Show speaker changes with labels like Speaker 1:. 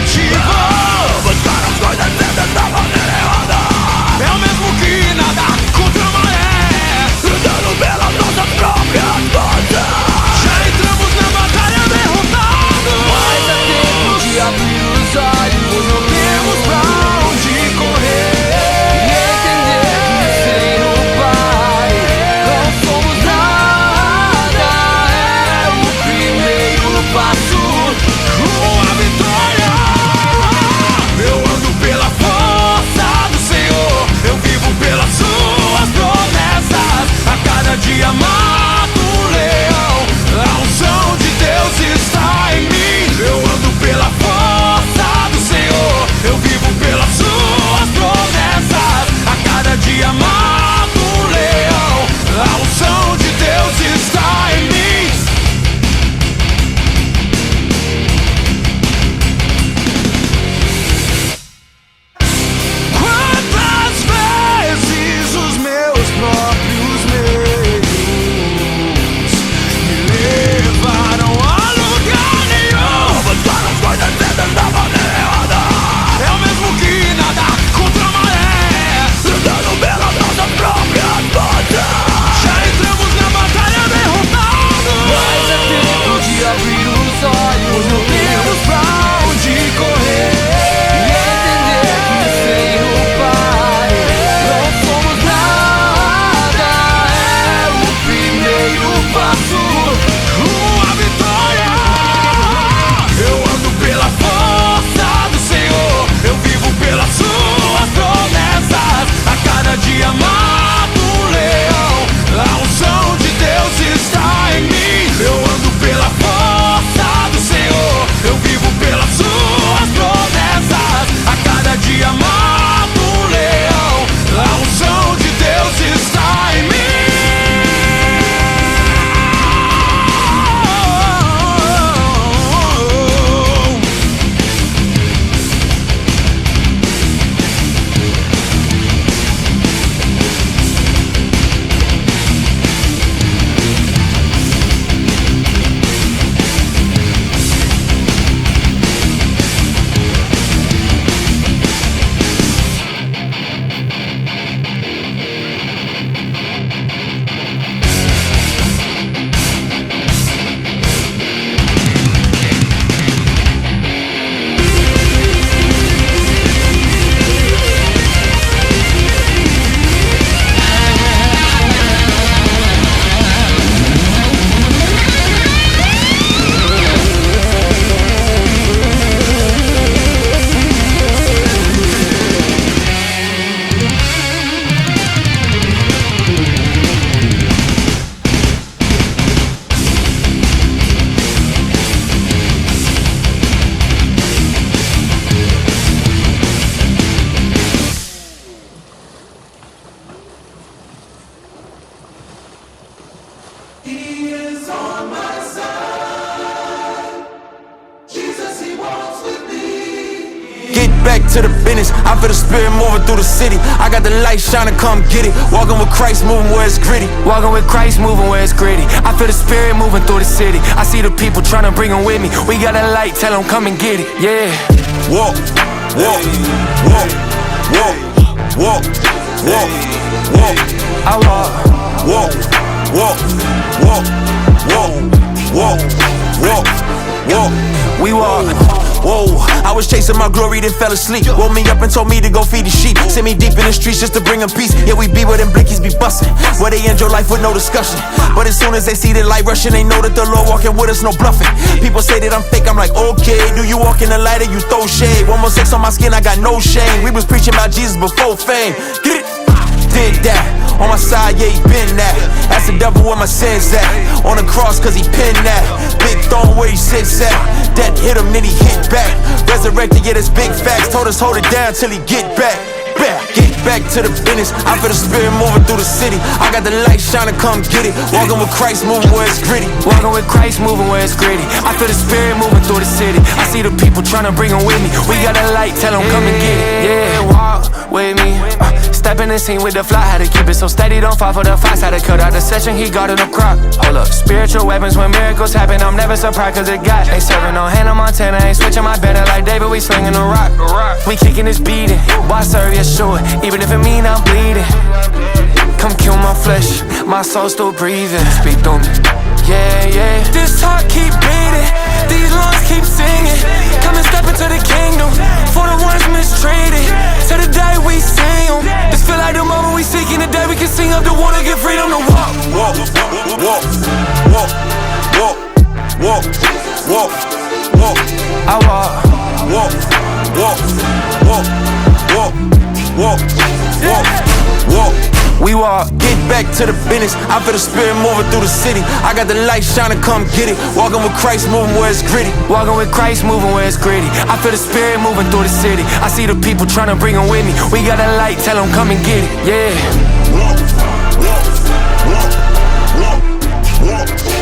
Speaker 1: motivo. Buscar as coisas certas da maneira errada é o mesmo que nadar contra a maré, lutando pelas nossas próprias forças. Já entramos na batalha derrotados, mas é tempo de abrir os olhos. Não temos pra onde correr e entender que sem o Pai não somos nada. É o primeiro passo rumo à vitória. Eu ando pela força do Senhor, eu vivo pelas suas promessas. A cada dia mato um leão, a unção de Deus está em mim. Eu ando pela força do Senhor, eu vivo pelas suas promessas. A cada dia mato um leão, a unção de Deus está em mim. Quantas vezes os meus próprios meios me levaram a lugar nenhum. Buscar as coisas certas da maneira errada é o mesmo que nadar contra a maré, lutando pelas nossas próprias forças. Já entramos na batalha derrotados, mas é tempo de abrir os olhos. Não temos pra onde correr e entender que sem o Pai não somos nada. É o primeiro passo rumo à vitória. Eu ando pela força do Senhor, eu vivo pelas suas promessas. A cada dia mato um leão, a unção de Deus está em mim. Eu ando pela força do Senhor, eu vivo pelas suas promessas. A cada dia mato um leão, a unção de Deus está em mim.
Speaker 2: Get back to the business, I feel the spirit moving through the city. I got the light shining, come get it. Walking with Christ, moving where it's gritty. Walking with Christ, moving where it's gritty. I feel the spirit moving through the city. I see the people trying to bring them with me. We got a light, tell them come and get it, yeah. Walk, walk, walk, walk, walk, walk, walk. I walk, walk, walk, walk, walk, walk, walk, walk. We walk. Whoa, I was chasing my glory, then fell asleep. Woke me up and told me to go feed the sheep. Sent me deep in the streets just to bring them peace. Yeah, we be where them blickies be bustin', where they end your life with no discussion. But as soon as they see the light rushing, they know that the Lord walking with us, no bluffing. People say that I'm fake, I'm like, okay. Do you walk in the light or you throw shade? One more sex on my skin, I got no shame. We was preaching about Jesus before fame. Get it? Did that. On my side, yeah, he been that. That's the devil where my sins at. On the cross, cause he pinned that. Big throne where he sits at. That hit him, then he hit back. Resurrected, yeah, that's big facts. Told us hold it down till he get back. Get back to the business. I feel the spirit moving through the city. I got the light shining, come get it. Walking with Christ, moving where it's gritty. Walking with Christ, moving where it's gritty. I feel the spirit moving through the city. I see the people trying to bring them with me. We got a light, tell them come and get it. Yeah, walk with me. step in the scene with the fly, had to keep it so steady, don't fall for the fox. Had to cut out the session, he got in a crop. Hold up, spiritual weapons when miracles happen, I'm never surprised cause it got. Ain't serving no Hannah Montana, ain't switching my banner like David, we slinging the rock. We kicking this beating, why serve you sure, even if it mean I'm bleeding. Come kill my flesh, my soul still breathing. Speak through me, yeah, yeah. This heart keep beating, these lungs keep singing. Come and step into the kingdom, for the ones mistreated. Till the day we see them, this feel like the moment we seeking. The day we can sing up the water, get freedom to walk.
Speaker 1: Walk, walk, walk, walk, walk, walk, walk.
Speaker 2: I walk,
Speaker 1: walk, walk, walk, walk, walk, walk, walk.
Speaker 2: We walk.
Speaker 1: Get back to the business, I feel the spirit moving through the city. I got the light shining, come get it. Walking with Christ, moving where it's gritty.
Speaker 2: Walking with Christ, moving where it's gritty. I feel the spirit moving through the city. I see the people trying to bring them with me. We got a light, tell them come and get it, yeah.
Speaker 1: Walk, walk, walk, walk, walk.